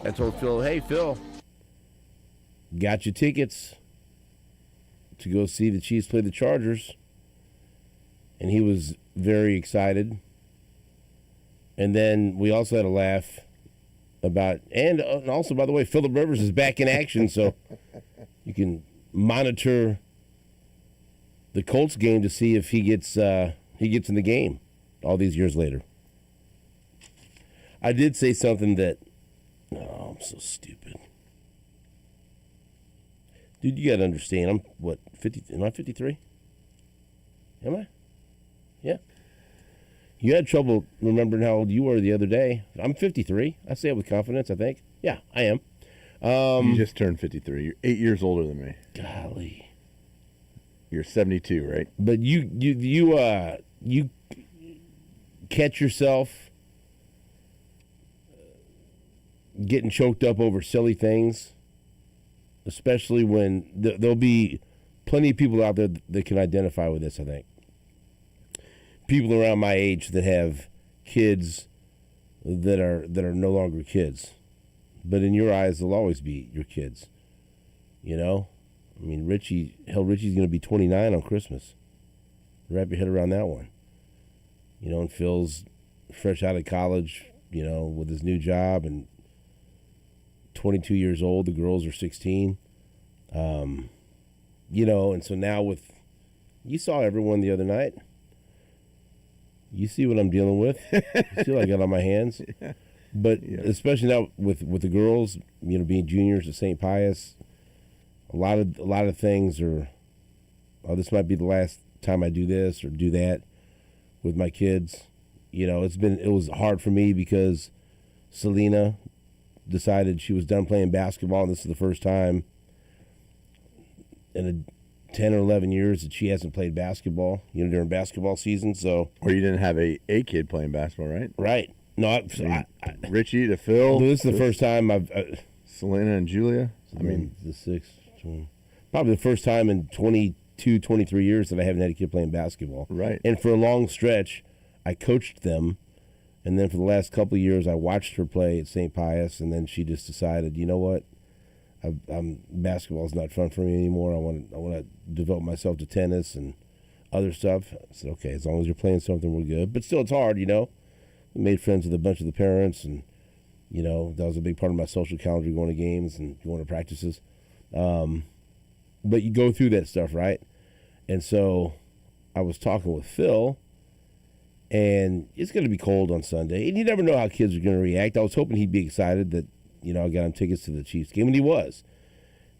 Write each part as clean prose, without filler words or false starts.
I told Phil, hey, Phil, got you tickets to go see the Chiefs play the Chargers. And he was very excited. And then we also had a laugh about, and also, by the way, Phillip Rivers is back in action, so you can monitor the Colts game to see if he gets in the game all these years later. I did say something that, oh, I'm so stupid. Dude, you got to understand, I'm, what, 50, am I 53? Am I? Yeah. You had trouble remembering how old you were the other day. I'm 53. I say it with confidence, I think. Yeah, I am. You just turned 53. You're 8 years older than me. Golly. You're 72, right? But you catch yourself getting choked up over silly things, especially when there'll be plenty of people out there that can identify with this, I think. People around my age that have kids that are no longer kids. But in your eyes, they'll always be your kids. You know? I mean, Richie's going to be 29 on Christmas. Wrap your head around that one. You know, and Phil's fresh out of college, you know, with his new job and 22 years old. The girls are 16. You know, and so now you saw everyone the other night. You see what I'm dealing with. You see what I got on my hands. Yeah. But especially now with the girls, you know, being juniors at St. Pius, a lot of things are, oh, this might be the last time I do this or do that with my kids. You know, it was hard for me because Selena decided she was done playing basketball, and this is the first time in 10 or 11 years that she hasn't played basketball, you know, during basketball season. So, or you didn't have a kid playing basketball, right? Right. No, Richie to Phil. This is the first time I've Selena and Julia. I mean, the sixth, probably the first time in 22, 23 years that I haven't had a kid playing basketball. Right. And for a long stretch, I coached them, and then for the last couple of years, I watched her play at St. Pius, and then she just decided, you know what? Basketball's not fun for me anymore. I want to devote myself to tennis and other stuff. I said, okay, as long as you're playing something, we're good. But still, it's hard, you know. I made friends with a bunch of the parents, and, you know, that was a big part of my social calendar, going to games and going to practices. But you go through that stuff, right? And so I was talking with Phil, and it's going to be cold on Sunday. And you never know how kids are going to react. I was hoping he'd be excited that, you know, I got him tickets to the Chiefs game, and he was.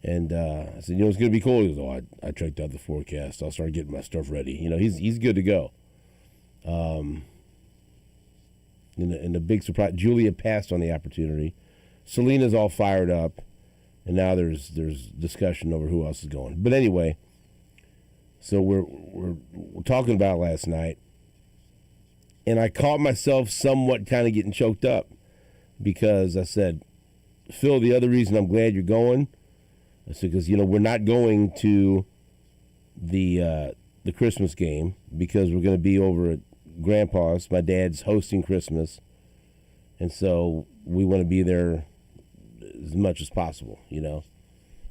And I said, you know, it's going to be cold. He goes, oh, I checked out the forecast. I'll start getting my stuff ready. You know, he's good to go. And the big surprise, Julia passed on the opportunity. Selena's all fired up, and now there's discussion over who else is going. But anyway, so we're talking about it last night, and I caught myself somewhat kind of getting choked up because I said, Phil, the other reason I'm glad you're going, I said, because, you know, we're not going to the Christmas game because we're going to be over at Grandpa's. My dad's hosting Christmas, and so we want to be there as much as possible, you know.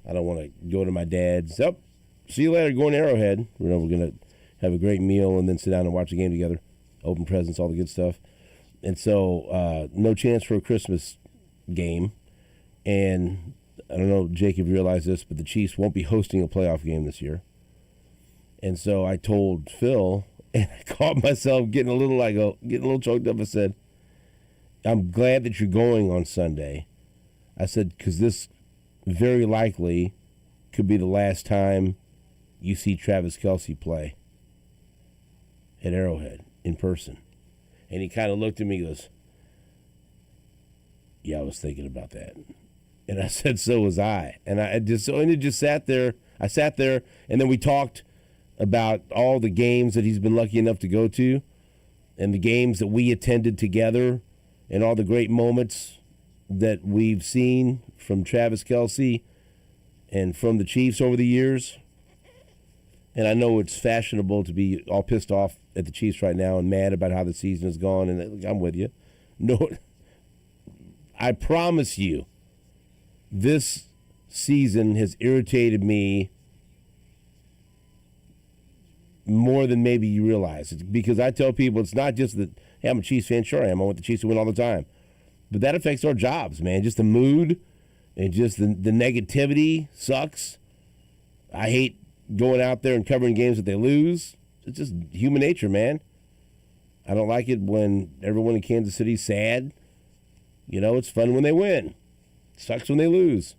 I don't want to go to my dad's, see you later, going to Arrowhead. You know, we're going to have a great meal and then sit down and watch the game together, open presents, all the good stuff. And so no chance for a Christmas game. And I don't know, Jake, if you realize this, but the Chiefs won't be hosting a playoff game this year. And so I told Phil, and I caught myself getting a little choked up. I said, I'm glad that you're going on Sunday. I said, because this very likely could be the last time you see Travis Kelce play at Arrowhead in person. And he kind of looked at me and goes, yeah, I was thinking about that. And I said, so was I. And it just sat there. I sat there, and then we talked about all the games that he's been lucky enough to go to and the games that we attended together and all the great moments that we've seen from Travis Kelce and from the Chiefs over the years. And I know it's fashionable to be all pissed off at the Chiefs right now and mad about how the season has gone, and I'm with you. No, I promise you, this season has irritated me more than maybe you realize. It's because I tell people it's not just that, hey, I'm a Chiefs fan. Sure I am. I want the Chiefs to win all the time. But that affects our jobs, man. Just the mood and just the negativity sucks. I hate going out there and covering games that they lose. It's just human nature, man. I don't like it when everyone in Kansas City's sad. You know, it's fun when they win. It sucks when they lose.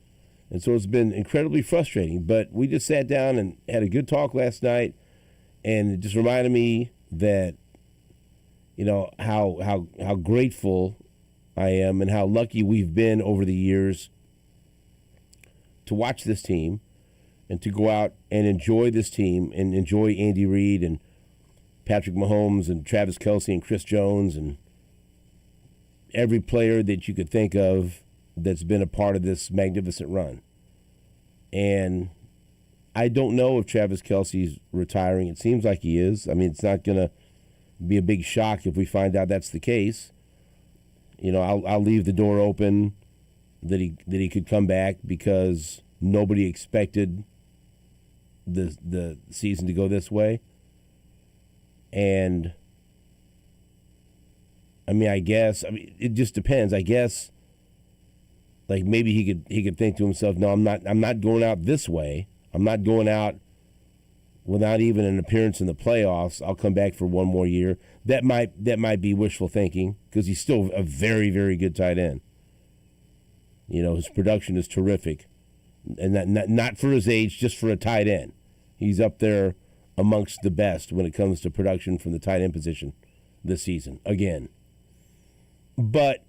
And so it's been incredibly frustrating. But we just sat down and had a good talk last night, and it just reminded me that, you know, how grateful I am and how lucky we've been over the years to watch this team and to go out and enjoy this team and enjoy Andy Reid and Patrick Mahomes and Travis Kelce and Chris Jones and every player that you could think of that's been a part of this magnificent run. And I don't know if Travis Kelce's retiring. It seems like he is. I mean, it's not going to be a big shock if we find out that's the case. You know, I'll leave the door open that he could come back because nobody expected the season to go this way. And I mean, it just depends. I guess like maybe he could think to himself, no, I'm not going out this way. I'm not going out without even an appearance in the playoffs. I'll come back for one more year. That might be wishful thinking because he's still a very, very good tight end. You know, his production is terrific, and not for his age, just for a tight end. He's up there amongst the best when it comes to production from the tight end position this season again. But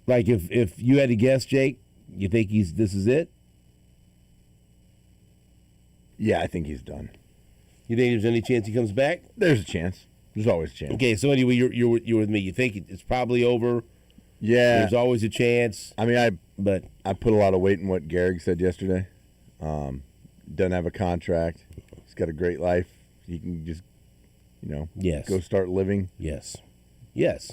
like if you had to guess, Jake, you think this is it? Yeah, I think he's done. You think there's any chance he comes back? There's a chance. There's always a chance. Okay, so anyway, you're with me. You think it's probably over? Yeah. There's always a chance. I mean, I put a lot of weight in what Gehrig said yesterday. Doesn't have a contract. He's got a great life. He can just, yes, go start living. Yes.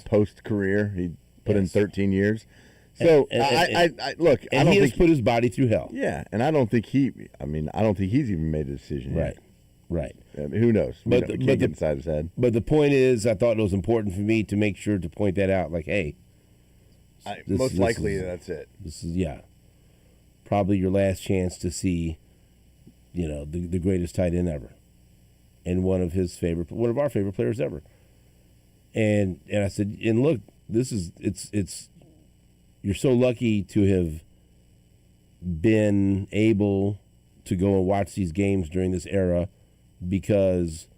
Post-career, he put in 13 years. So I look. And I don't he has think put his body through hell. Yeah, and I don't think he's even made a decision yet. Right. I mean, who knows? We can't get inside his head. But the point is, I thought it was important for me to make sure to point that out. Like, hey, most likely that's it. This is probably your last chance to see, the greatest tight end ever, and one of our favorite players ever. And I said, and look, it's you're so lucky to have been able to go and watch these games during this era, because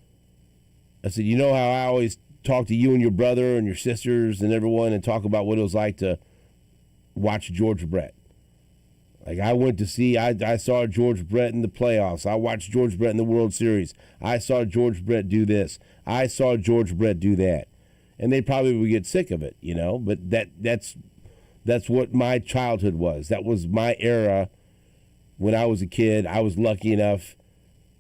I said, you know how I always talk to you and your brother and your sisters and everyone and talk about what it was like to watch George Brett. Like I saw George Brett in the playoffs. I watched George Brett in the World Series. I saw George Brett do this. I saw George Brett do that. And they probably would get sick of it, but that's what my childhood was. That was my era. When I was a kid, I was lucky enough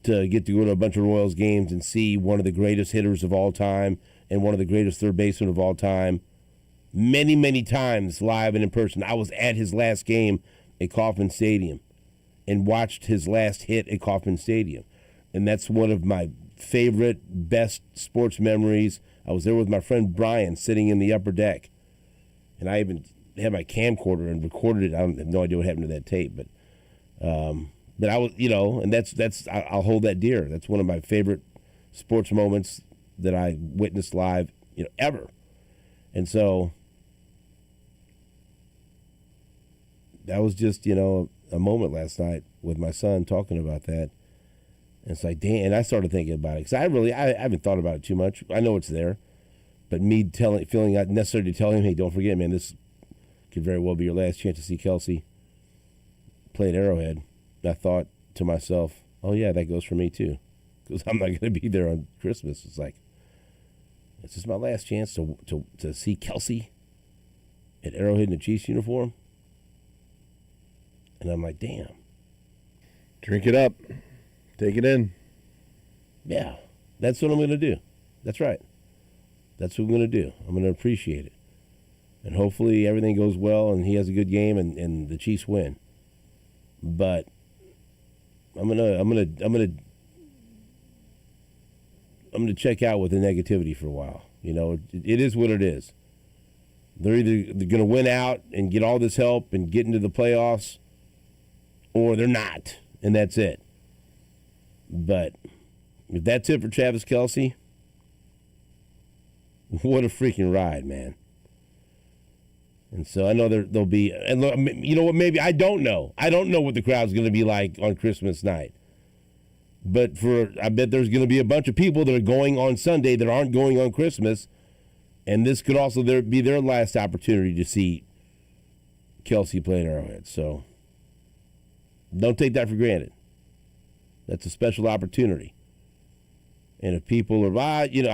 to get to go to a bunch of Royals games and see one of the greatest hitters of all time and one of the greatest third basemen of all time many, many times live and in person. I was at his last game at Kauffman Stadium and watched his last hit at Kauffman Stadium. And that's one of my favorite, best sports memories. I was there with my friend Brian sitting in the upper deck. And I even had my camcorder and recorded it. I have no idea what happened to that tape, but I was, and that's I'll hold that dear. That's one of my favorite sports moments that I witnessed live, ever. And so that was just, a moment last night with my son talking about that. And it's like, damn, and I started thinking about it because I haven't thought about it too much. I know it's there, but me feeling not necessary to tell him, hey, don't forget, man, this could very well be your last chance to see Kelce play at Arrowhead. I thought to myself, oh yeah, that goes for me too, because I'm not going to be there on Christmas. It's like, this is my last chance to see Kelce at Arrowhead in a Chiefs uniform. And I'm like, damn. Drink it up. Take it in. Yeah, that's what I'm going to do. That's right. That's what I'm going to do. I'm going to appreciate it. And hopefully everything goes well and he has a good game and the Chiefs win. But I'm gonna check out with the negativity for a while. It is what it is. They're either going to win out and get all this help and get into the playoffs, or they're not, and that's it. But if that's it for Travis Kelce, what a freaking ride, man. And so I know there'll be, and look, you know what, maybe, I don't know. I don't know what the crowd's going to be like on Christmas night. But I bet there's going to be a bunch of people that are going on Sunday that aren't going on Christmas, and this could also be their last opportunity to see Kelce play at Arrowhead. So don't take that for granted. That's a special opportunity. And if people are, a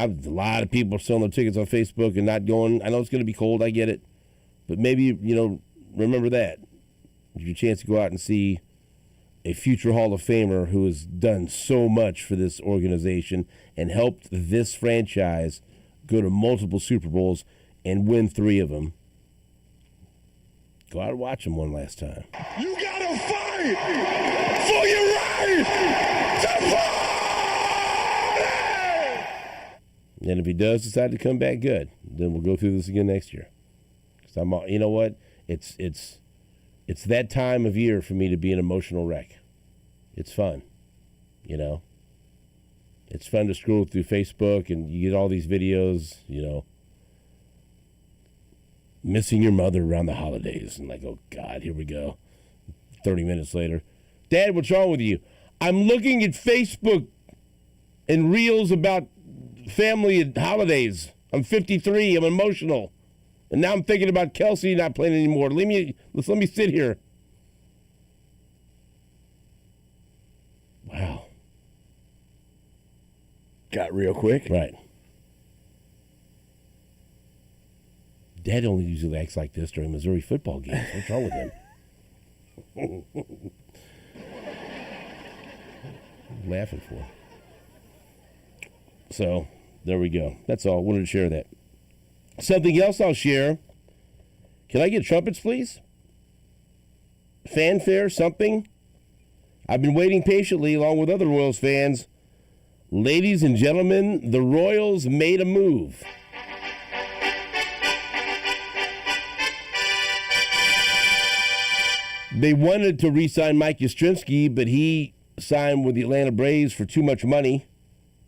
lot of people are selling their tickets on Facebook and not going. I know it's going to be cold. I get it. But maybe, remember that. It's your chance to go out and see a future Hall of Famer who has done so much for this organization and helped this franchise go to multiple Super Bowls and win 3 of them. Go out and watch him one last time. You gotta fight for your right to party! And if he does decide to come back good, then we'll go through this again next year. You know what? It's that time of year for me to be an emotional wreck. It's fun, It's fun to scroll through Facebook and you get all these videos, missing your mother around the holidays. And like, oh, God, here we go. 30 minutes later. Dad, what's wrong with you? I'm looking at Facebook and reels about family and holidays. I'm 53. I'm emotional. And now I'm thinking about Kelce not playing anymore. Let me sit here. Wow. Got real quick. Right. Dad only usually acts like this during Missouri football games. What's wrong with him? Laughing for. So, there we go. That's all. I wanted to share that. Something else I'll share. Can I get trumpets, please? Fanfare, something? I've been waiting patiently along with other Royals fans. Ladies and gentlemen, the Royals made a move. They wanted to re-sign Mike Yastrzemski, but he signed with the Atlanta Braves for too much money.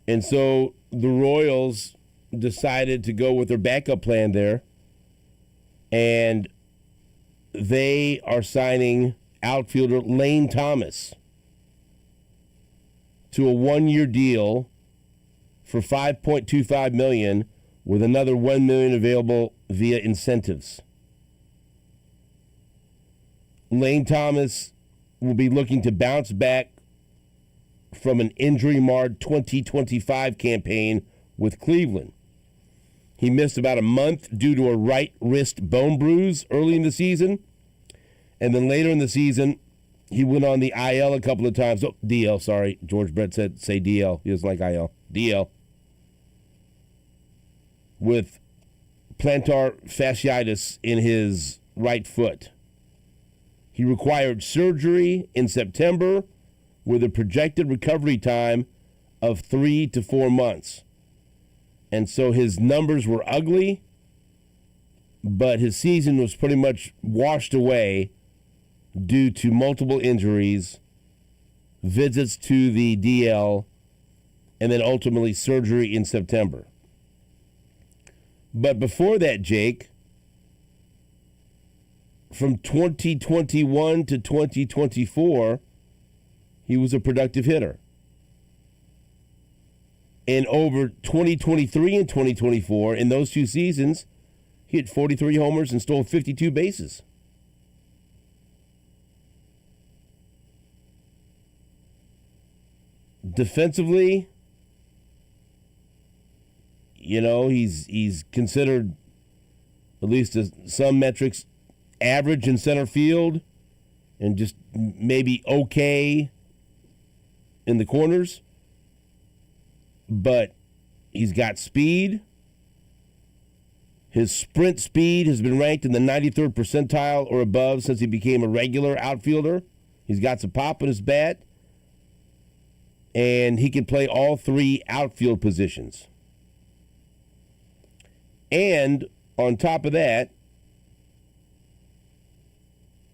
And so the Royals decided to go with their backup plan there. And they are signing outfielder Lane Thomas to a 1-year deal for $5.25 million with another $1 million available via incentives. Lane Thomas will be looking to bounce back from an injury-marred 2025 campaign with Cleveland. He missed about a month due to a right wrist bone bruise early in the season. And then later in the season, he went on the IL a couple of times. Oh, DL, sorry. George Brett said, say DL. He doesn't like IL. DL. With plantar fasciitis in his right foot. He required surgery in September with a projected recovery time of 3 to 4 months. And so his numbers were ugly, but his season was pretty much washed away due to multiple injuries, visits to the DL, and then ultimately surgery in September. But before that, Jake, from 2021 to 2024, he was a productive hitter. And over 2023 and 2024, in those 2 seasons, he hit 43 homers and stole 52 bases. Defensively, he's considered, at least some metrics, average in center field and just maybe okay in the corners. But he's got speed. His sprint speed has been ranked in the 93rd percentile or above since he became a regular outfielder. He's got some pop in his bat, and he can play all three outfield positions. And on top of that,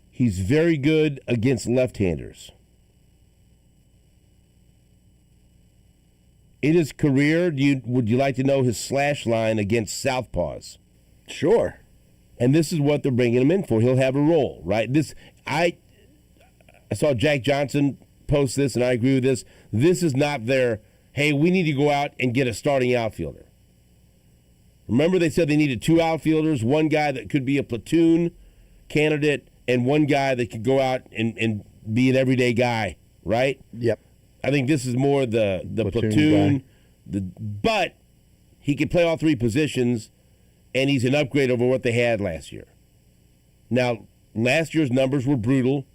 he's very good against left-handers. In his career, would you like to know his slash line against southpaws? Sure. And this is what they're bringing him in for. He'll have a role, right? I saw Jack Johnson post this, and I agree with this. This is not their, hey, we need to go out and get a starting outfielder. Remember they said they needed two outfielders, one guy that could be a platoon candidate and one guy that could go out and be an everyday guy, right? Yep. I think this is more the platoon but he can play all three positions, and he's an upgrade over what they had last year. Now, last year's numbers were brutal.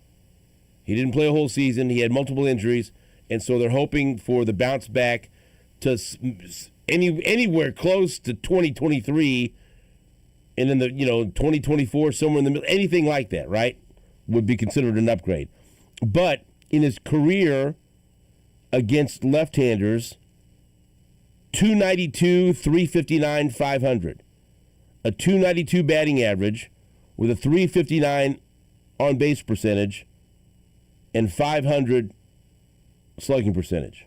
He didn't play a whole season. He had multiple injuries, and so they're hoping for the bounce back to anywhere close to 2023, and in the 2024, somewhere in the middle, anything like that, right, would be considered an upgrade. But in his career against left-handers, 292, 359, 500. A 292 batting average with a 359 on-base percentage and 500 slugging percentage.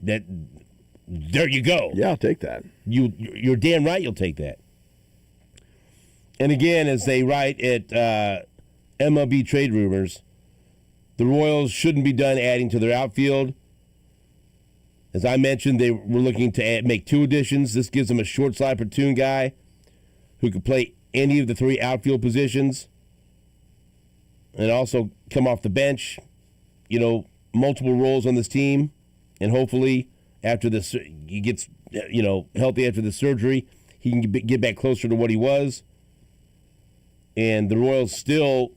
There you go. Yeah, I'll take that. You're damn right you'll take that. And again, as they write at MLB Trade Rumors, the Royals shouldn't be done adding to their outfield. As I mentioned, they were looking to make two additions. This gives them a short slide platoon guy who could play any of the three outfield positions and also come off the bench, multiple roles on this team. And hopefully after this, he gets, healthy after the surgery, he can get back closer to what he was. And the Royals still,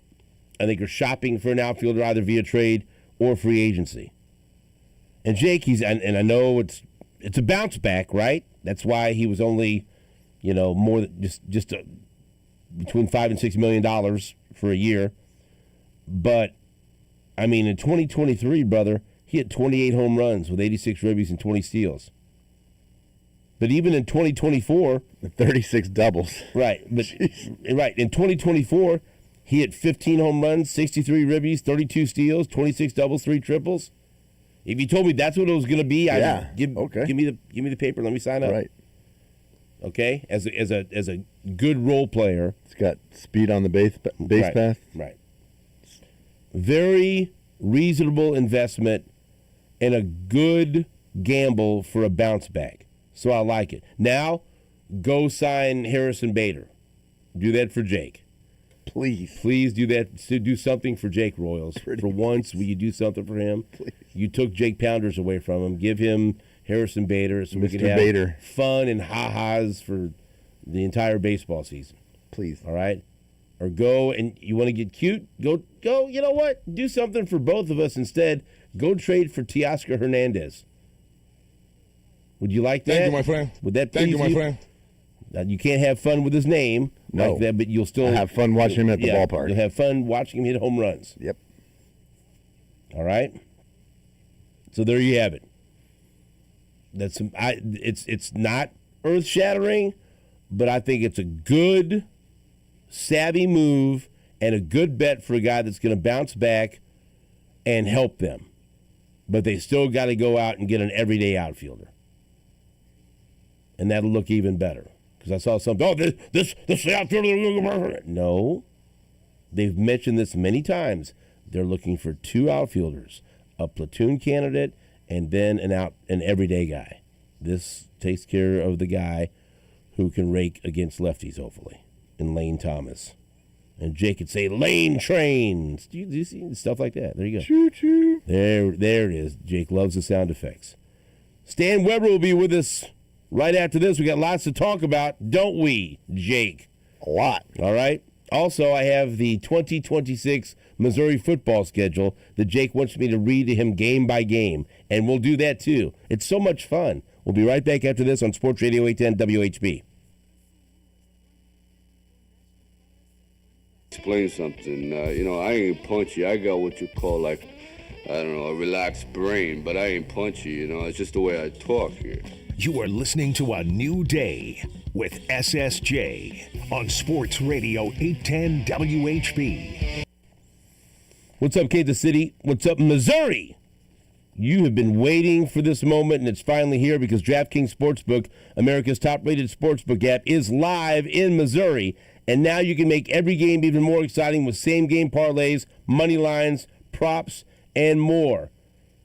I think, are shopping for an outfielder either via trade or free agency. And Jake, and I know it's a bounce back, right? That's why he was only, more than just between $5 and $6 million for a year. But I mean, in 2023, brother, he had 28 home runs with 86 ribbies and 20 steals. But even in 2024, 36 doubles. Right, but right in 2024, he hit 15 home runs, 63 ribbies, 32 steals, 26 doubles, 3 triples. If you told me that's what it was going to be, give me the paper. Let me sign up. Right. Okay, as a good role player. It's got speed on the base path. Right. Very reasonable investment and a good gamble for a bounce back. So I like it. Now, go sign Harrison Bader. Do that for Jake. Please do that. Do something for Jake, Royals. For once, will you do something for him? Please. You took Jake Pounders away from him. Give him Harrison Bader so we can Mr. have Bader. fun and ha-has for the entire baseball season. Please. All right? Or go, and you want to get cute? Go, you know what? Do something for both of us instead. Go trade for Teoscar Hernandez. Would you like that? Thank you, my friend. Would that Thank please you, my friend. Now, you can't have fun with his name like that, but you'll still have fun watching him at the ballpark. You'll have fun watching him hit home runs. Yep. All right. So there you have it. It's not earth shattering, but I think it's a good, savvy move and a good bet for a guy that's going to bounce back and help them. But they still got to go out and get an everyday outfielder, and that'll look even better. Because I saw something. Oh, this outfielder. No, they've mentioned this many times. They're looking for 2 outfielders, a platoon candidate, and then an everyday guy. This takes care of the guy who can rake against lefties, hopefully, in Lane Thomas. And Jake could say, Lane Trains. Do you see stuff like that? There you go. Choo-choo. There it is. Jake loves the sound effects. Stan Weber will be with us right after this. We got lots to talk about, don't we, Jake? A lot. All right. Also, I have the 2026 Missouri football schedule that Jake wants me to read to him game by game, and we'll do that too. It's so much fun. We'll be right back after this on Sports Radio 810 WHB. explain something. I ain't punchy. I got what you call, like, I don't know, a relaxed brain, but I ain't punchy, It's just the way I talk here. You are listening to A New Day with SSJ on Sports Radio 810 WHB. What's up, Kansas City? What's up, Missouri? You have been waiting for this moment, and it's finally here because DraftKings Sportsbook, America's top-rated sportsbook app, is live in Missouri. And now you can make every game even more exciting with same-game parlays, money lines, props, and more.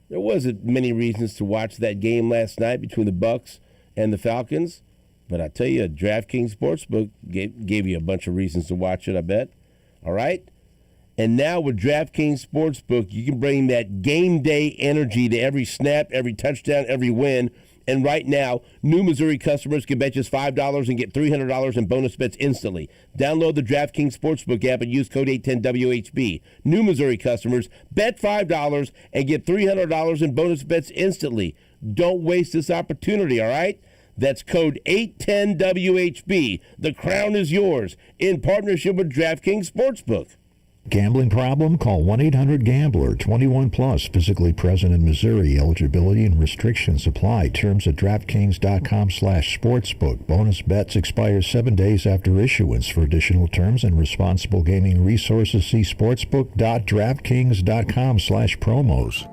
There wasn't many reasons to watch that game last night between the Bucks and the Falcons, but I tell you, DraftKings Sportsbook gave you a bunch of reasons to watch it, I bet. All right? And now with DraftKings Sportsbook, you can bring that game day energy to every snap, every touchdown, every win. And right now, new Missouri customers can bet just $5 and get $300 in bonus bets instantly. Download the DraftKings Sportsbook app and use code 810WHB. New Missouri customers, bet $5 and get $300 in bonus bets instantly. Don't waste this opportunity, all right? That's code 810WHB. The crown is yours in partnership with DraftKings Sportsbook. Gambling problem? Call 1-800-GAMBLER. 21 plus, physically present in Missouri. Eligibility and restrictions apply. Terms at DraftKings.com/sportsbook. Bonus bets expire 7 days after issuance. For additional terms and responsible gaming resources, see sportsbook.draftkings.com/promos.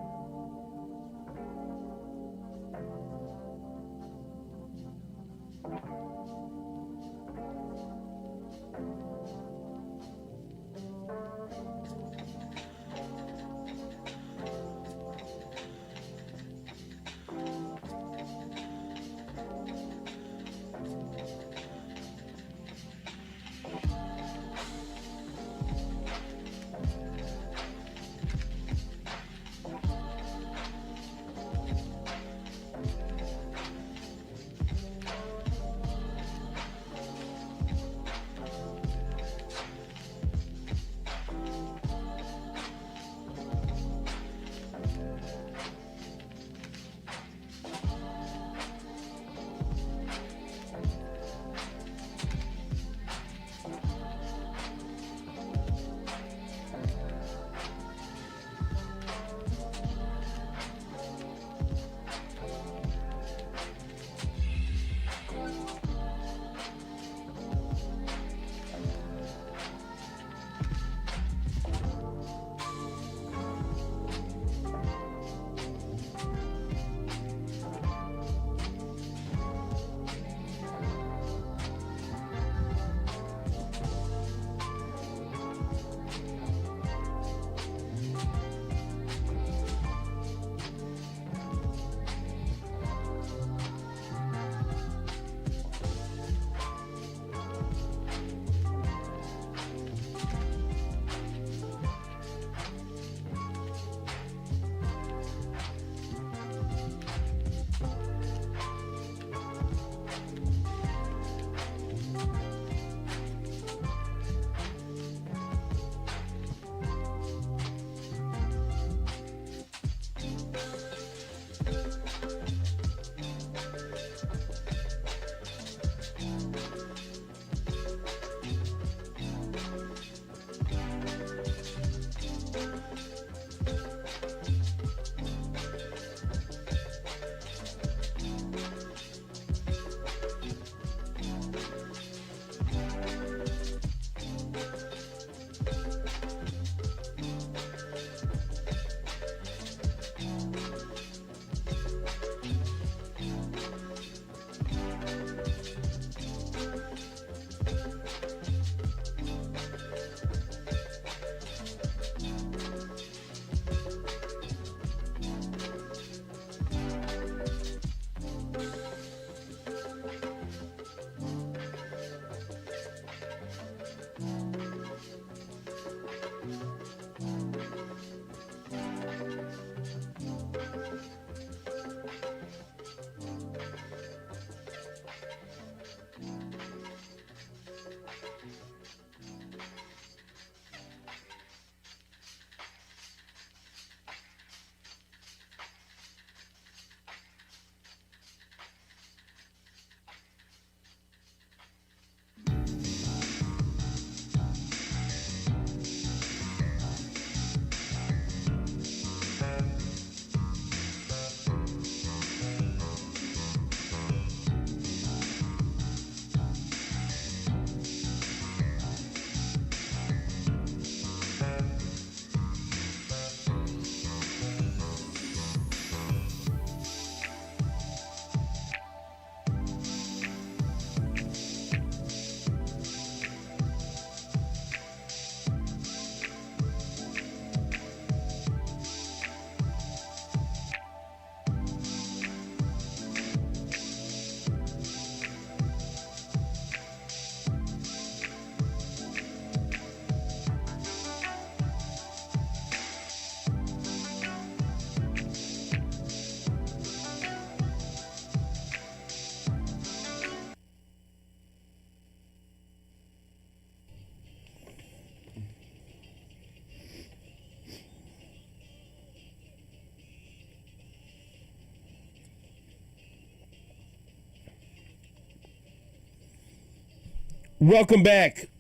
Welcome back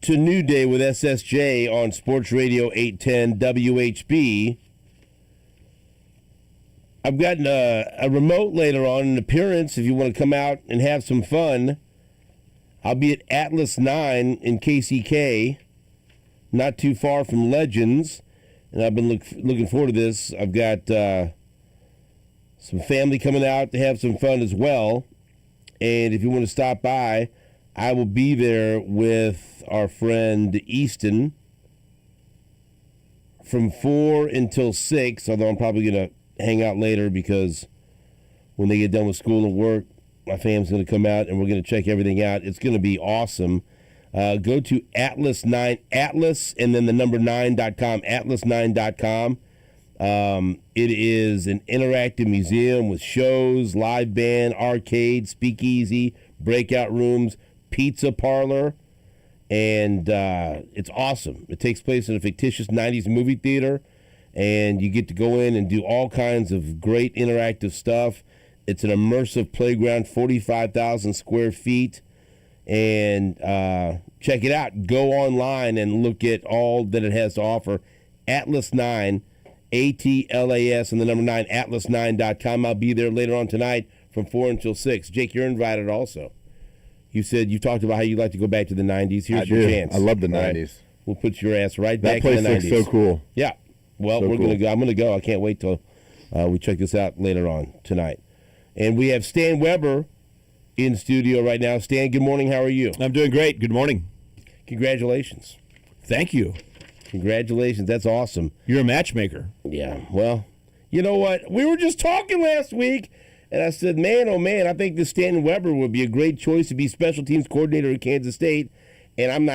to New Day with SSJ on Sports Radio 810 WHB. I've gotten a remote later on, an appearance if you want to come out and have some fun. I'll be at Atlas 9 in KCK, not too far from Legends, and I've been looking forward to this. I've got some family coming out to have some fun as well. And if you want to stop by, I will be there with our friend Easton from 4 until 6, although I'm probably going to hang out later because when they get done with school and work, my fam's going to come out and we're going to check everything out. It's going to be awesome. Go to Atlas 9, Atlas, and then the number 9.com, atlas9.com. It is an interactive museum with shows, live band, arcade, speakeasy, breakout rooms, pizza parlor, and it's awesome. It takes place in a fictitious 90s movie theater, and you get to go in and do all kinds of great interactive stuff. It's an immersive playground, 45,000 square feet, and check it out. Go online and look at all that it has to offer. Atlas 9, ATLAS, and the number 9, atlas9.com. I'll be there later on tonight from 4 until 6. Jake, you're invited also. You said you talked about how you like to go back to the 90s. Here's your chance. I love the 90s. Right? We'll put your ass right That back in the 90s. place looks so cool. Yeah. Well, So we're cool. gonna go. I'm gonna go. I can't wait till we check this out later on tonight. And we have Stan Weber in studio right now. Stan, good morning. How are you? I'm doing great. Good morning. Congratulations. Thank you. Congratulations. That's awesome. You're a matchmaker. Yeah. Well, you know what? We were just talking last week, and I said, man, oh man, I think this Stan Weber would be a great choice to be special teams coordinator at Kansas State. And I'm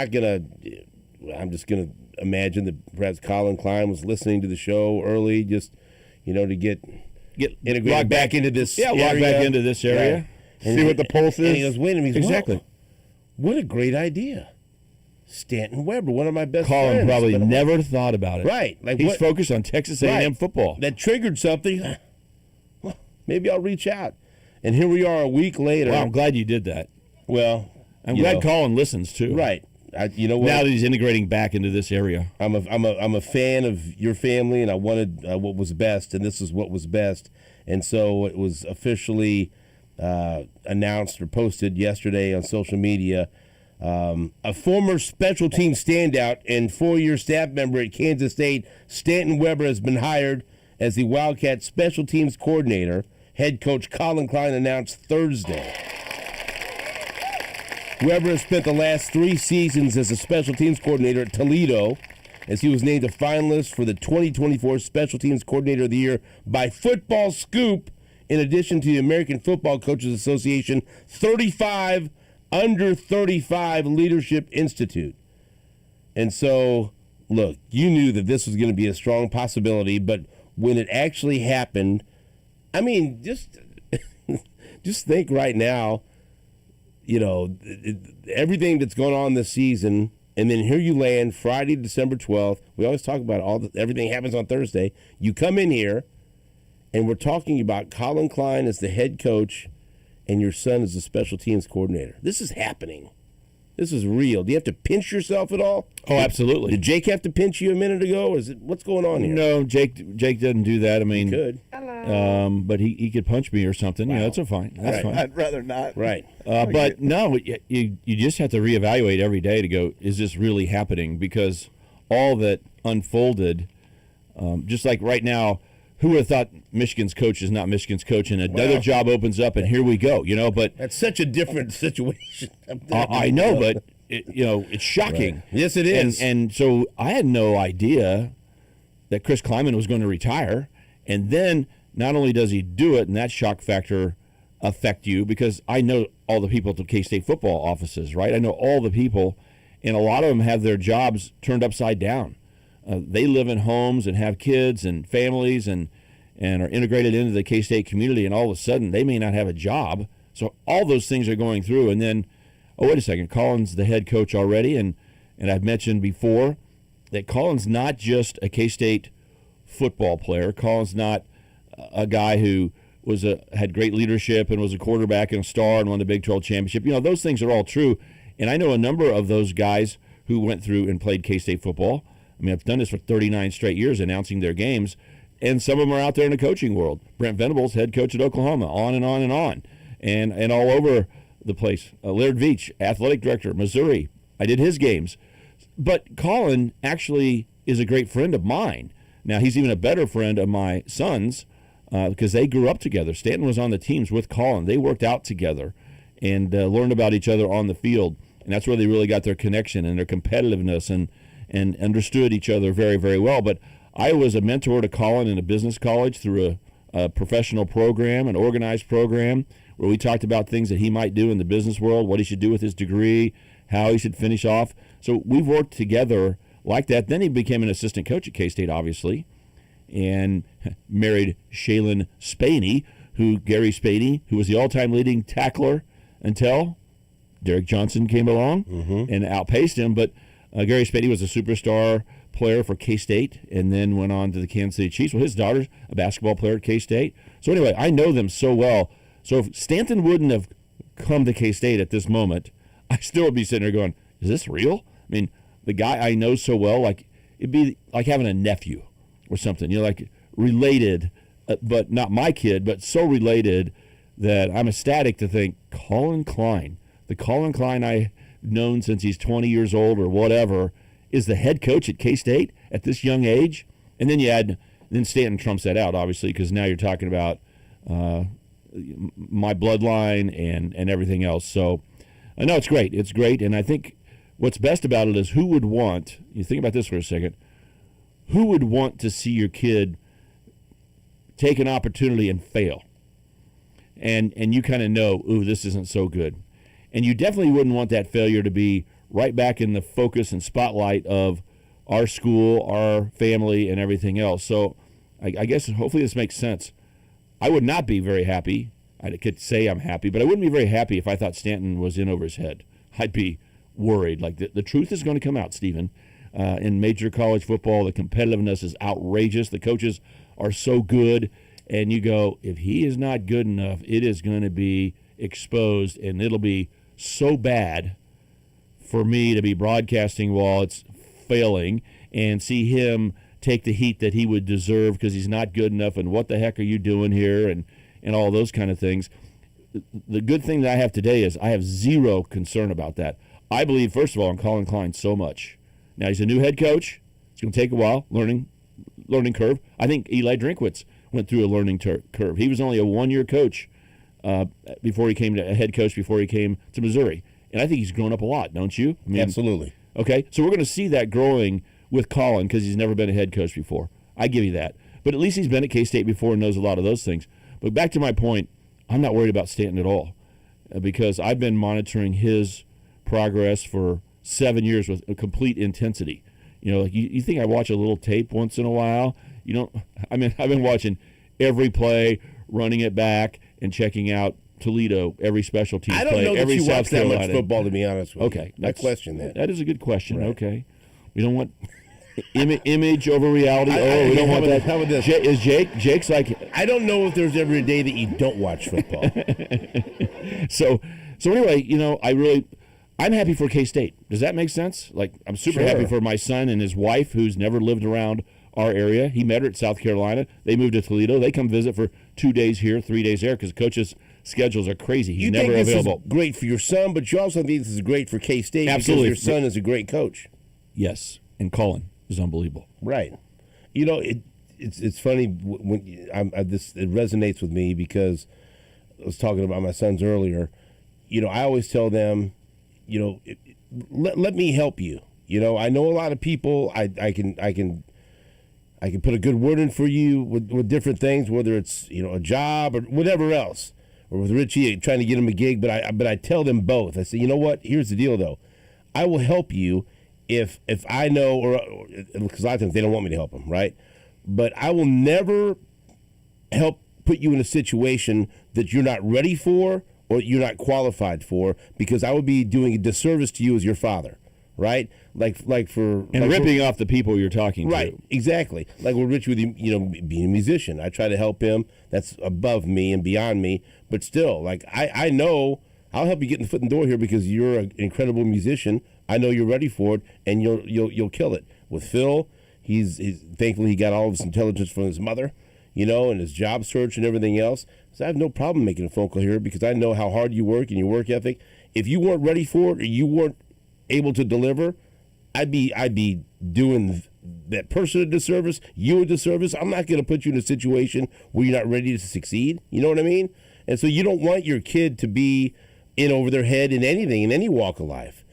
just gonna imagine that perhaps Colin Klein was listening to the show early, just to get integrated back into this. Yeah, walk area. back into this area. Right. And See what the pulse And he is. goes, wait a minute. Exactly. Wow, what a great idea. Stanton Weber, one of my best Colin friends. probably But I'm never thought about it. Right. Like He's what- focused on Texas A&M Right. football. That triggered something. Well, maybe I'll reach out. And here we are a week later. Well, I'm glad you did that. Well, I'm you glad know, Colin listens too. Right. You know what? Now that he's integrating back into this area. I'm a fan of your family, and I wanted what was best, and this is what was best. And so it was officially announced or posted yesterday on social media. A former special team standout and 4-year staff member at Kansas State, Stanton Weber, has been hired as the Wildcat special teams coordinator. Head coach Colin Klein announced Thursday. Weber has spent the last 3 seasons as a special teams coordinator at Toledo, as he was named a finalist for the 2024 Special Teams Coordinator of the Year by Football Scoop, in addition to the American Football Coaches Association 35 Under 35 Leadership Institute. And so, look, you knew that this was going to be a strong possibility, but when it actually happened, I mean, just think right now, everything that's going on this season, and then here you land Friday, December 12th. We always talk about everything happens on Thursday. You come in here, and we're talking about Colin Klein as the head coach and your son as the special teams coordinator. This is happening. This is real. Do you have to pinch yourself at all? Oh, absolutely. Did Jake have to pinch you a minute ago? Or what's going on here? No, Jake doesn't do that. I mean, He could. but he could punch me or something. Yeah, that's fine. That's Right. fine. I'd rather not. Right. But no, you just have to reevaluate every day to go, is this really happening? Because all that unfolded, just like right now, who would have thought Michigan's coach is not Michigan's coach, and another Well, job opens up, and here we go, But That's such a different situation. I know, but it's shocking. Right. Yes, it is. And so I had no idea that Chris Kleiman was going to retire, and then not only does he do it, and that shock factor affect you, because I know all the people at the K-State football offices, right? I know all the people, and a lot of them have their jobs turned upside down. They live in homes and have kids and families and are integrated into the K-State community, and all of a sudden they may not have a job. So all those things are going through. And then, oh, wait a second, Colin's the head coach already, and I've mentioned before that Colin's not just a K-State football player. Colin's not a guy who had great leadership and was a quarterback and a star and won the Big 12 championship. Those things are all true. And I know a number of those guys who went through and played K-State football. I mean, I've done this for 39 straight years, announcing their games, and some of them are out there in the coaching world. Brent Venables, head coach at Oklahoma, on and on and on, and all over the place. Laird Veach, athletic director, Missouri. I did his games. But Colin actually is a great friend of mine. Now, he's even a better friend of my son's because they grew up together. Stanton was on the teams with Colin. They worked out together and learned about each other on the field. And that's where they really got their connection and their competitiveness and understood each other very, very well. But I was a mentor to Colin in a business college through a professional program, an organized program, where we talked about things that he might do in the business world, what he should do with his degree, how he should finish off. So we've worked together like that. Then he became an assistant coach at K-State, obviously, and married Shaylin Spaney, Gary Spaney, who was the all-time leading tackler until Derek Johnson came along and outpaced him. But Gary Spaney was a superstar player for K-State and then went on to the Kansas City Chiefs. Well, his daughter's a basketball player at K-State. So anyway, I know them so well. So if Stanton wouldn't have come to K-State at this moment, I still would be sitting there going, is this real? I mean, the guy I know so well, like it'd be like having a nephew or something. Like related, but not my kid, but so related that I'm ecstatic to think Colin Klein, the Colin Klein I've known since he's 20 years old or whatever, is the head coach at K-State at this young age. And then then Stanton trumps that out, obviously, because now you're talking about my bloodline and everything else. So, no, it's great. It's great. And I think what's best about it is you think about this for a second, who would want to see your kid take an opportunity and fail? And you kind of know, ooh, this isn't so good. And you definitely wouldn't want that failure to be right back in the focus and spotlight of our school, our family, and everything else. So I guess hopefully this makes sense. I would not be very happy. I could say I'm happy, but I wouldn't be very happy if I thought Stanton was in over his head. I'd be worried. Like the truth is going to come out, Stephen. In major college football, the competitiveness is outrageous. The coaches are so good. And you go, if he is not good enough, it is going to be exposed, and it'll be so bad for me to be broadcasting while it's failing and see him take the heat that he would deserve because he's not good enough, and what the heck are you doing here, and all those kind of things. The good thing that I have today is I have zero concern about that. I believe, first of all, in Colin Klein so much. Now, he's a new head coach. It's going to take a while, learning curve. I think Eli Drinkwitz went through a learning curve. He was only a one-year coach before he came to a head coach before he came to Missouri. And I think he's grown up a lot, don't you? I mean, absolutely. Okay, so we're going to see that growing with Colin because he's never been a head coach before. I give you that. But at least he's been at K-State before and knows a lot of those things. But back to my point, I'm not worried about Stanton at all because I've been monitoring his progress for 7 years with a complete intensity. Like you think I watch a little tape once in a while? I've been watching every play, running it back, and checking out Toledo, every special team play, every South Carolina. I don't know that you watch that much football, to be honest with you. Okay. I question that. That is a good question. Right. Okay. We don't want image over reality. We don't want that. How about this? Is Jake's like... I don't know if there's ever a day that you don't watch football. So anyway, I'm happy for K-State. Does that make sense? Like, I'm super happy for my son and his wife, who's never lived around our area. He met her at South Carolina. They moved to Toledo. They come visit for 2 days here, 3 days there, because coaches' schedules are crazy. He's never available. You think this is great for your son, but you also think this is great for K-State Absolutely. Because your son is a great coach. Yes, and Colin is unbelievable. Right. It's funny when it resonates with me because I was talking about my sons earlier. I always tell them, let me help you. I know a lot of people. I can put a good word in for you with different things, whether it's a job or whatever else, or with Richie trying to get him a gig. But I tell them both. I say, you know what? Here's the deal, though. I will help you if I know, or because a lot of times they don't want me to help them, right? But I will never help put you in a situation that you're not ready for or you're not qualified for, because I would be doing a disservice to you as your father. right? Like for ripping off the people you're talking right, to. Exactly. Like with Rich, with being a musician, I try to help him. That's above me and beyond me, but still, like I know I'll help you get in the foot in the door here because you're an incredible musician. I know you're ready for it, and you'll kill it. With Phil, he's thankfully he got all of his intelligence from his mother, and his job search and everything else. So I have no problem making a phone call here because I know how hard you work and your work ethic. If you weren't ready for it or you weren't able to deliver, I'd be doing that person a disservice, you a disservice. I'm not going to put you in a situation where you're not ready to succeed. You know what I mean? And so you don't want your kid to be in over their head in anything, in any walk of life.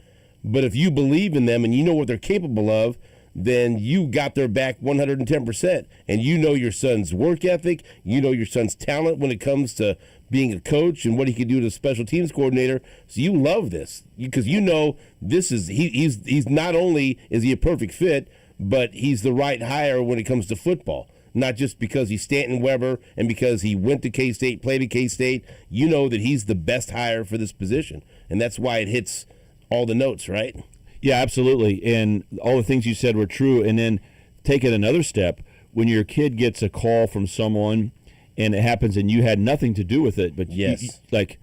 But if you believe in them and you know what they're capable of, then you got their back 110%. And you know your son's work ethic, you know your son's talent when it comes to being a coach and what he could do as a special teams coordinator. So you love this because you know this is he's not only is he a perfect fit, but he's the right hire when it comes to football. Not just because he's Stanton Weber and because he went to K-State, played at K-State. You know that he's the best hire for this position. And that's why it hits all the notes, right? Yeah, absolutely. And all the things you said were true. And then take it another step. When your kid gets a call from someone and it happens and you had nothing to do with it, but yes, like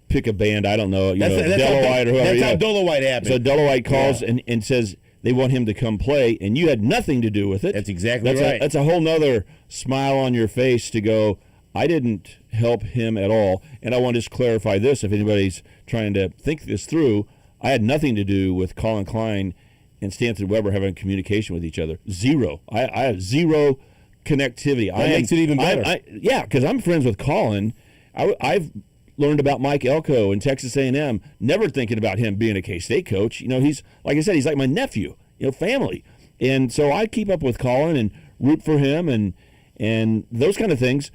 pick a band, I don't know, that's Delawide or whoever. That's how Dolowite happened. So Delawide calls and says they want him to come play, and you had nothing to do with it. That's exactly right. That's a whole nother smile on your face to go, I didn't help him at all. And I want to just clarify this, if anybody's trying to think this through, I had nothing to do with Colin Klein and Stanton Weber having communication with each other. Zero. I have zero connectivity. That makes it even better. Yeah, because I'm friends with Colin. I've learned about Mike Elko in Texas A&M, never thinking about him being a K-State coach. He's, like I said, he's like my nephew, family. And so I keep up with Colin and root for him and those kind of things.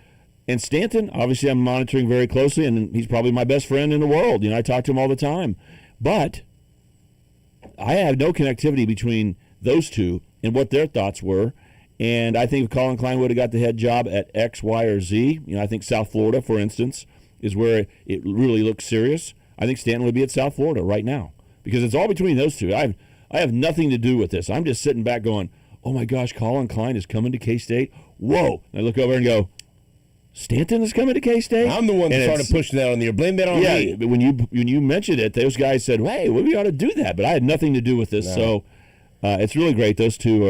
And Stanton, obviously I'm monitoring very closely, and he's probably my best friend in the world. I talk to him all the time. But I have no connectivity between those two and what their thoughts were. And I think if Colin Klein would have got the head job at X, Y, or Z, I think South Florida, for instance, is where it really looks serious. I think Stanton would be at South Florida right now because it's all between those two. I have nothing to do with this. I'm just sitting back going, oh my gosh, Colin Klein is coming to K-State. Whoa. And I look over and go, Stanton is coming to K-State? I'm the one that started pushing that on there. Blame that on me. Yeah, when you mentioned it, those guys said, hey, we ought to do that. But I had nothing to do with this. No. So it's really great. Those two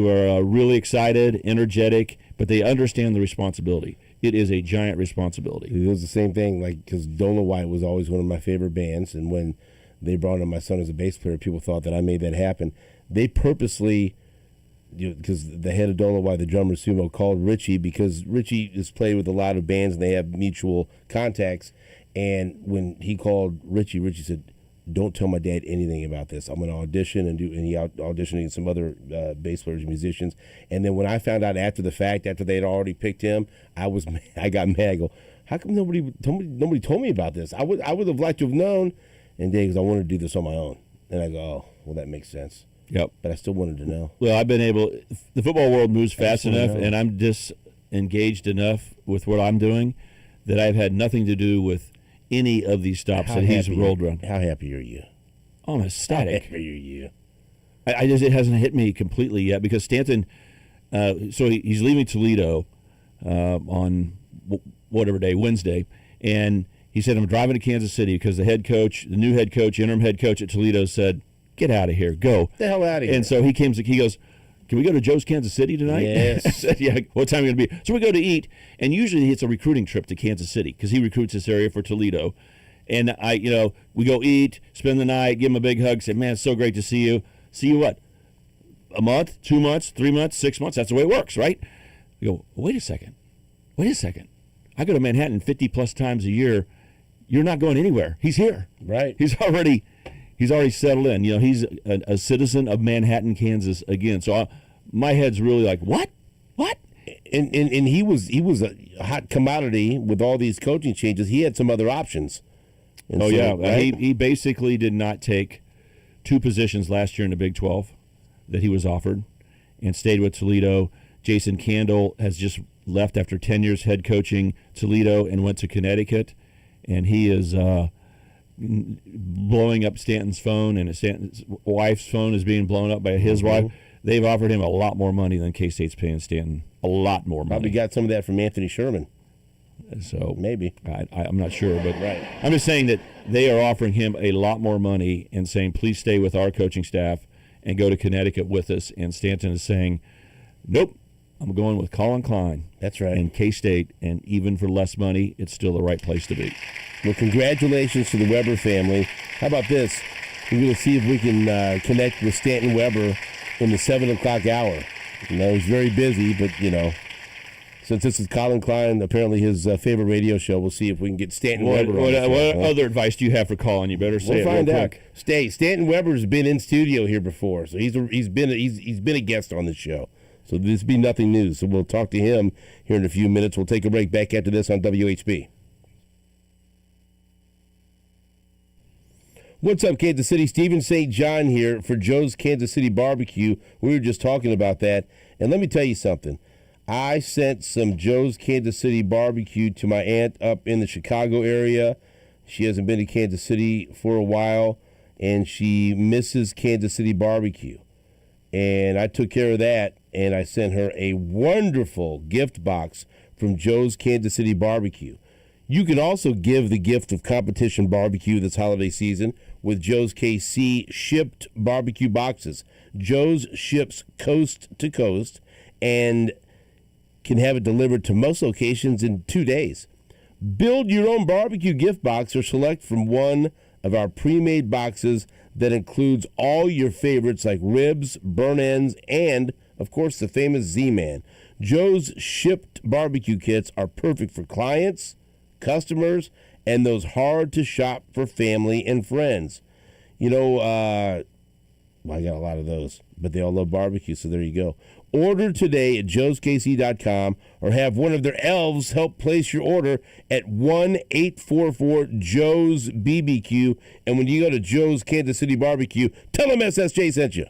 are really excited, energetic, but they understand the responsibility. It is a giant responsibility. It was the same thing, because Dolowite was always one of my favorite bands, and when they brought in my son as a bass player, people thought that I made that happen. They purposely, because the head of Dolowite, the drummer Sumo, called Richie because Richie has played with a lot of bands and they have mutual contacts. And when he called Richie said, "Don't tell my dad anything about this. I'm going to audition and he auditioned against some other bass players and musicians." And then when I found out after the fact, after they had already picked him, I got mad. I go, how come nobody told me about this? I would have liked to have known. And Dave goes, I wanted to do this on my own. And I go, oh, well, that makes sense. Yep. But I still wanted to know. Well, I've been able. The football world moves fast enough, and I'm disengaged enough with what I'm doing that I've had nothing to do with any of these stops that he's rolled around. How happy are you? Oh, I'm ecstatic. How happy are you? It hasn't hit me completely yet because Stanton. So he's leaving Toledo on whatever day, Wednesday, and he said, I'm driving to Kansas City because the new head coach, interim head coach at Toledo said, get out of here, go. Get the hell out of here. And so he goes, can we go to Joe's Kansas City tonight? Yes. I said, yeah, what time are you going to be? So we go to eat, and usually it's a recruiting trip to Kansas City because he recruits this area for Toledo. And we go eat, spend the night, give him a big hug, say, man, it's so great to see you. See you what? A month, 2 months, 3 months, 6 months? That's the way it works, right? We go, wait a second. I go to Manhattan 50-plus times a year. You're not going anywhere. He's here. Right. He's already settled in. He's a citizen of Manhattan, Kansas again. So my head's really like, what? And he was a hot commodity with all these coaching changes. He had some other options. And right? He basically did not take 2 positions last year in the Big 12 that he was offered and stayed with Toledo. Jason Candle has just left after 10 years head coaching Toledo and went to Connecticut. And he is blowing up Stanton's phone, and Stanton's wife's phone is being blown up by his wife. They've offered him a lot more money than K-State's paying Stanton. A lot more money. Probably got some of that from Anthony Sherman. So maybe. I'm not sure, but right. I'm just saying that they are offering him a lot more money and saying, please stay with our coaching staff and go to Connecticut with us. And Stanton is saying, nope, I'm going with Colin Klein. That's right. And K-State, and even for less money, it's still the right place to be. Well, congratulations to the Weber family. How about this? We're going to see if we can connect with Stanton Weber in the 7 o'clock hour. He's very busy, but, since this is Colin Klein, apparently his favorite radio show, we'll see if we can get Stanton Weber on the show. What other advice do you have for Colin? You better say we'll it find real out. quick. Stanton Weber's been in studio here before, so he's been a guest on the show. So this will be nothing new. So we'll talk to him here in a few minutes. We'll take a break. Back after this on WHB. What's up, Kansas City? Stephen St. John here for Joe's Kansas City Barbecue. We were just talking about that. And let me tell you something. I sent some Joe's Kansas City Barbecue to my aunt up in the Chicago area. She hasn't been to Kansas City for a while, and she misses Kansas City Barbecue. And I took care of that, and I sent her a wonderful gift box from Joe's Kansas City Barbecue. You can also give the gift of competition barbecue this holiday season with Joe's KC shipped barbecue boxes. Joe's ships coast to coast and can have it delivered to most locations in 2 days. Build your own barbecue gift box or select from one of our pre-made boxes that includes all your favorites like ribs, burn ends, and, of course, the famous Z-Man. Joe's shipped barbecue kits are perfect for clients, customers, and those hard to shop for family and friends. I got a lot of those, but they all love barbecue, so there you go. Order today at joeskc.com or have one of their elves help place your order at 1-844-JOE'S-BBQ. And when you go to Joe's Kansas City Barbecue, tell them SSJ sent you.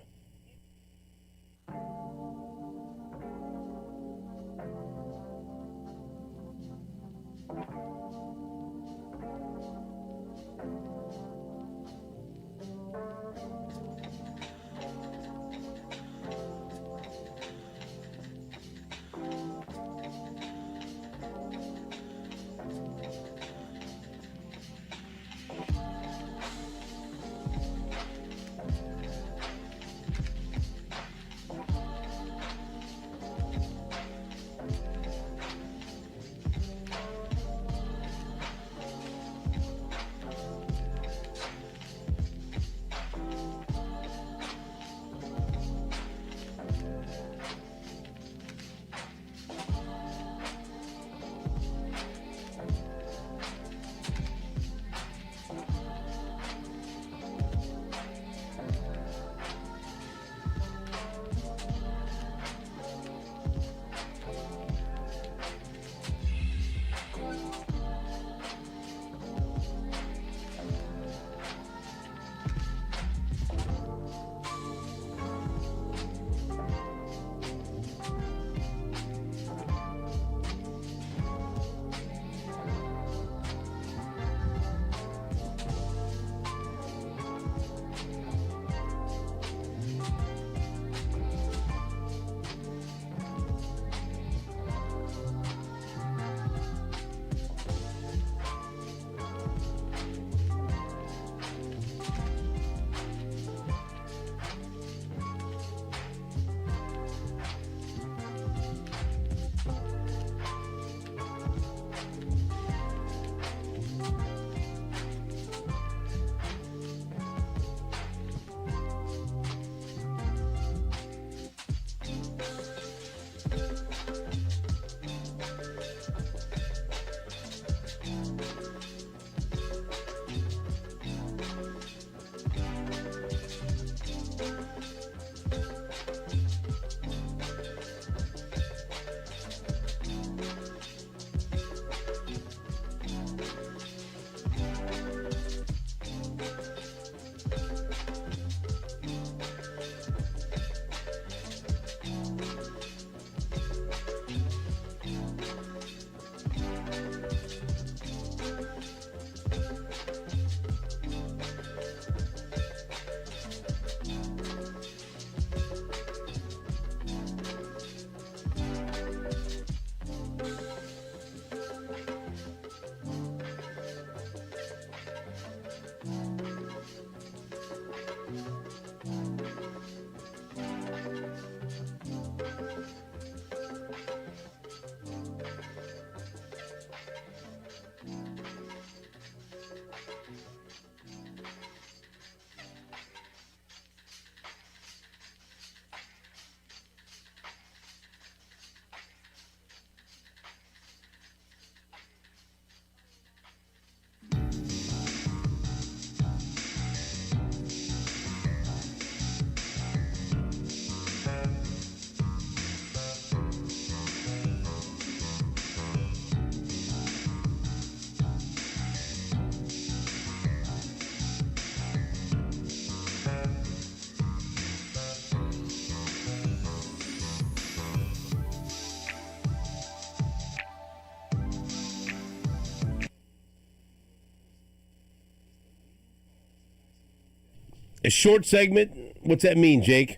short segment. What's that mean, Jake?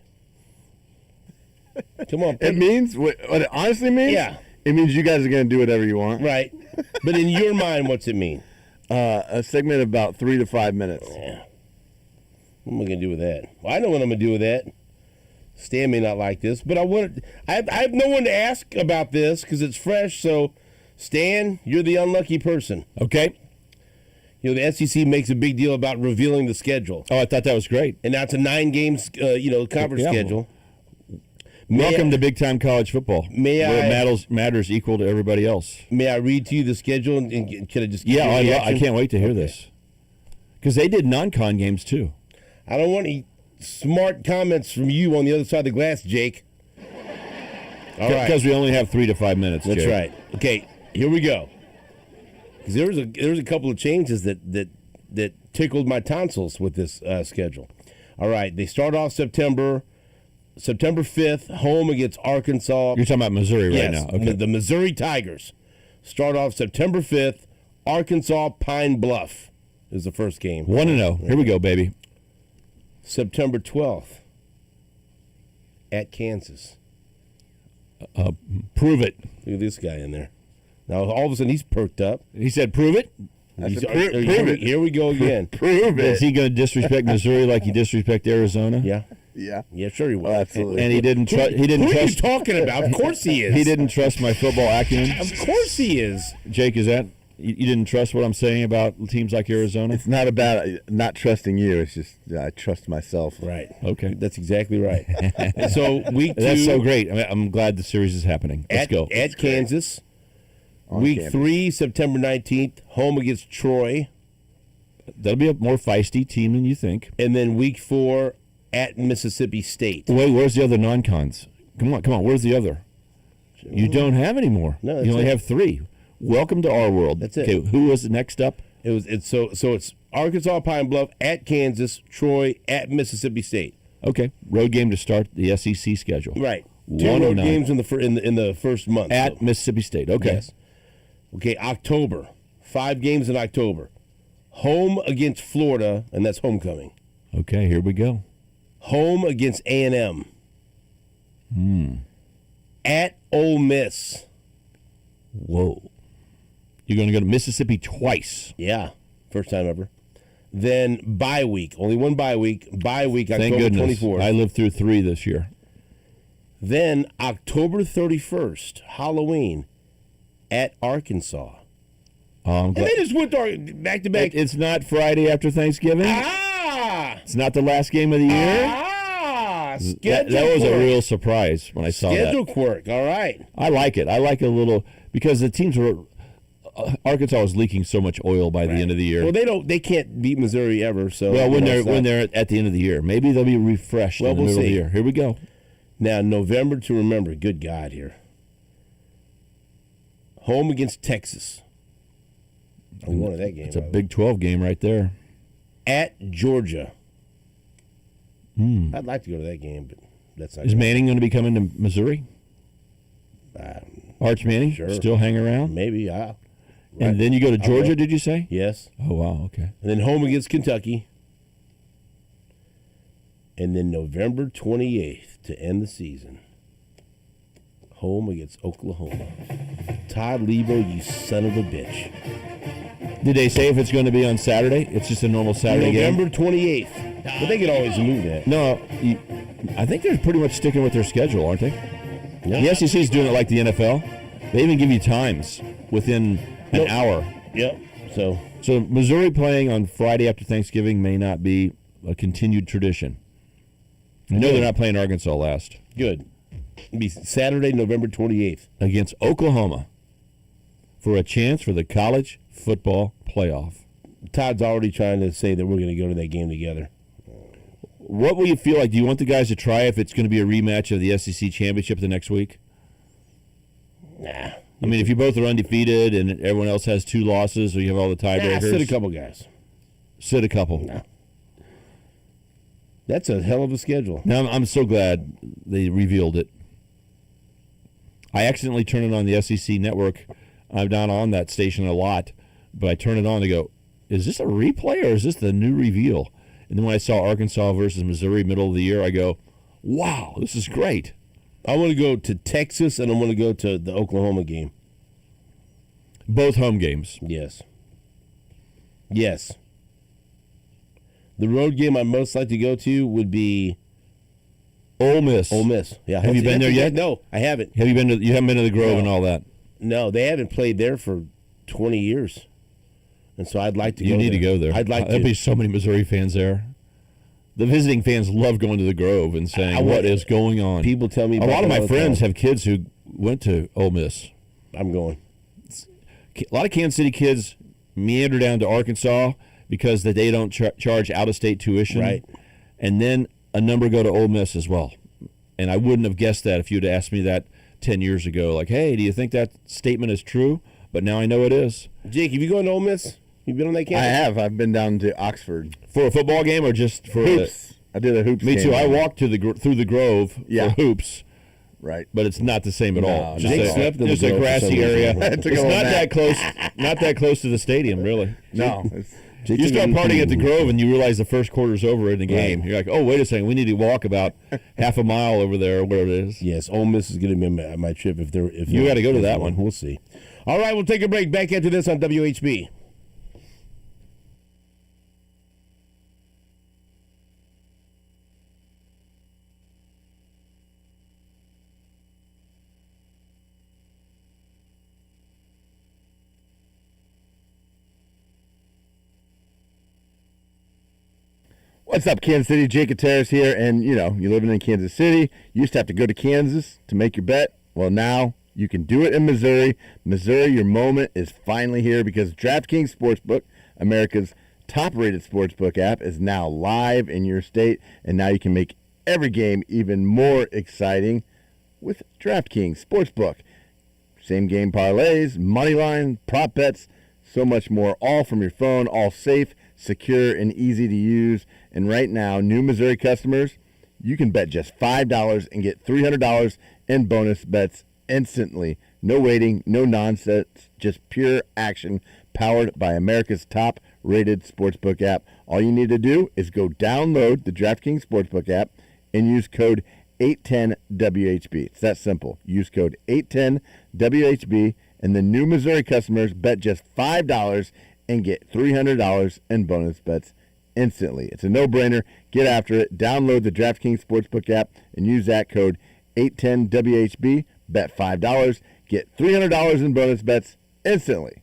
Come on. It means what it honestly means. Yeah. It means you guys are going to do whatever you want. Right. But in your mind, what's it mean? A segment of about 3 to 5 minutes. Yeah. What am I going to do with that? Well, I know what I'm going to do with that. Stan may not like this, but I have no one to ask about this because it's fresh. So, Stan, you're the unlucky person. Okay. You know, the SEC makes a big deal about revealing the schedule. Oh, I thought that was great. And now it's a 9 games, conference schedule. Welcome to big time college football. Where it matters equal to everybody else. May I read to you the schedule and can I just? Yeah, I can't wait to hear this because they did non-con games too. I don't want any smart comments from you on the other side of the glass, Jake. All right, because we only have 3 to 5 minutes. That's Jake. right. Okay, here we go. Because there was a couple of changes that tickled my tonsils with this schedule. All right, they start off September 5th, home against Arkansas. You're talking about Missouri right now. Okay. The Missouri Tigers start off September 5th. Arkansas Pine Bluff is the first game. 1-0. Here we go, baby. September 12th at Kansas. Prove it. Look at this guy in there. Now all of a sudden he's perked up. He said, "Prove it." Prove it. Here we go again. Prove it. Is he going to disrespect Missouri like he disrespect Arizona? Yeah. Yeah, sure he will. Oh, absolutely. And he didn't trust. He didn't Who are you trust. talking about? Of course he is. He didn't trust my football acumen. Of course he is. Jake, is that you didn't trust what I'm saying about teams like Arizona? It's not about not trusting you. It's just I trust myself. Right. Okay. That's exactly right. So week 2. That's so great. I'm glad the series is happening. Let's go. At Kansas. On Week campus. 3, September 19th, home against Troy. That'll be a more feisty team than you think. And then week 4 at Mississippi State. Wait, where's the other non-cons? Come on. Where's the other? You don't have any more. No, that's you only it. have 3. Welcome to our world. That's it. Okay, who was the next up? It's Arkansas Pine Bluff at Kansas, Troy at Mississippi State. Okay, road game to start the SEC schedule. Right. 2 road 109. games in the first month. At Mississippi State. Okay. Yes. Okay, October. 5 games in October. Home against Florida, and that's homecoming. Okay, here we go. Home against A&M. At Ole Miss. Whoa. You're going to go to Mississippi twice. Yeah, first time ever. Then bye week. Only one bye week. Bye week, Thank October goodness. 24th. I lived through 3 this year. Then October 31st, Halloween, at Arkansas. I'm And glad- they just went back to back. It's not Friday after Thanksgiving. It's not the last game of the year. That was a real surprise when I saw schedule that. quirk. All right. I like it. I like a little because the teams were Arkansas was leaking so much oil by the end of the year. Well, they can't beat Missouri ever. So Well, when it's not- they're at the end of the year, maybe they'll be refreshed Well, in the we'll middle of the see. year. Here we go. Now November to remember. Good God, here. Home against Texas. I wanted that game. It's a by the way. Big 12 game right there. At Georgia. I'd like to go to that game, but that's not. Is gonna- Manning going to be coming to Missouri? Arch Manning Sure. still hang around, Maybe. and right. then you go to I'll Georgia. go. Did you say? Yes. Oh wow, okay. And then home against Kentucky. And then November 28th to end the season. Home against Oklahoma. Todd Lebo, you son of a bitch. Did they say if it's going to be on Saturday? It's just a normal Saturday November game. 28th. But they could always move that. No, I think they're pretty much sticking with their schedule, aren't they? Yeah. The SEC is doing it like the NFL. They even give you times within an Nope. hour. Yep. So So Missouri playing on Friday after Thanksgiving may not be a continued tradition. I know they're not playing Arkansas last good. It'll be Saturday, November 28th. against Oklahoma for a chance for the college football playoff. Todd's already trying to say that we're going to go to that game together. What will you feel like? Do you want the guys to try if it's going to be a rematch of the SEC championship the next week? Nah. I mean, if you both are undefeated and everyone else has 2 losses, or you have all the tiebreakers, Sit a couple guys. Sit a couple. That's a hell of a schedule. Now, I'm so glad they revealed it. I accidentally turned it on the SEC network. I'm not on that station a lot, but I turn it on to go, is this a replay or is this the new reveal? And then when I saw Arkansas versus Missouri middle of the year, I go, wow, this is great. I want to go to Texas, and I want to go to the Oklahoma game. Both home games. Yes. Yes. The road game I'd most like to go to would be Ole Miss. Ole Miss. Yeah. Have you been there yet? No, I haven't. You haven't been to the Grove No. and all that? No, they haven't played there for 20 years. And so I'd like to go You need to go there. I'd like There'll to. be so many Missouri fans there. The visiting fans love going to the Grove and saying, what is going on? People tell me a about lot of that all my the friends time. have kids who went to Ole Miss. I'm going. A lot of Kansas City kids meander down to Arkansas because they don't charge out-of-state tuition. Right. And then a number go to Ole Miss as well. And I wouldn't have guessed that if you'd asked me that 10 years ago. Like, hey, do you think that statement is true? But now I know it is. Jake, have you gone to Ole Miss? You been on that I campus? have. I've been down to Oxford. For a football game or just for Hoops. I did a hoops Me game. too. I walked through the Grove for hoops. Right. But it's not the same at all. No, Just Jake slept in the just a Grove for grassy some reason. area. I took a It's little not nap. that close. Not that close to the stadium, really. No. It's, You start partying at the Grove and you realize the first quarter's over in the game. Right. You're like, oh, wait a second, we need to walk about half a mile over there or whatever it is. Yes, Ole Miss is going to be my trip. If You gotta go to that one. We'll see. All right, we'll take a break. Back after this on WHB. What's up, Kansas City? Jake Gutierrez here, and you're living in Kansas City. You used to have to go to Kansas to make your bet. Well, now you can do it in Missouri. Missouri, your moment is finally here because DraftKings Sportsbook, America's top-rated sportsbook app, is now live in your state, and now you can make every game even more exciting with DraftKings Sportsbook. Same game parlays, money line, prop bets, so much more, all from your phone, all safe, secure, and easy to use. And right now, new Missouri customers, you can bet just $5 and get $300 in bonus bets instantly. No waiting, no nonsense, just pure action, powered by America's top-rated sportsbook app. All you need to do is go download the DraftKings Sportsbook app and use code 810WHB. It's that simple. Use code 810WHB, and the new Missouri customers bet just $5 and get $300 in bonus bets instantly. It's a no-brainer. Get after it. Download the DraftKings Sportsbook app and use that code 810WHB. Bet $5. Get $300 in bonus bets instantly.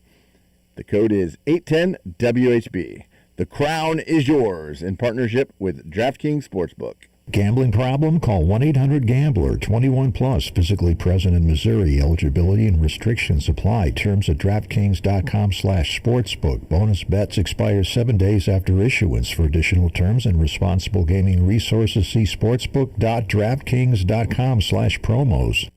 The code is 810WHB. The crown is yours in partnership with DraftKings Sportsbook. Gambling problem? Call 1-800-GAMBLER. 21 plus. Physically present in Missouri. Eligibility and restrictions apply. Terms at DraftKings.com/sportsbook. Bonus bets expire 7 days after issuance. For additional terms and responsible gaming resources, see sportsbook.draftkings.com/promos.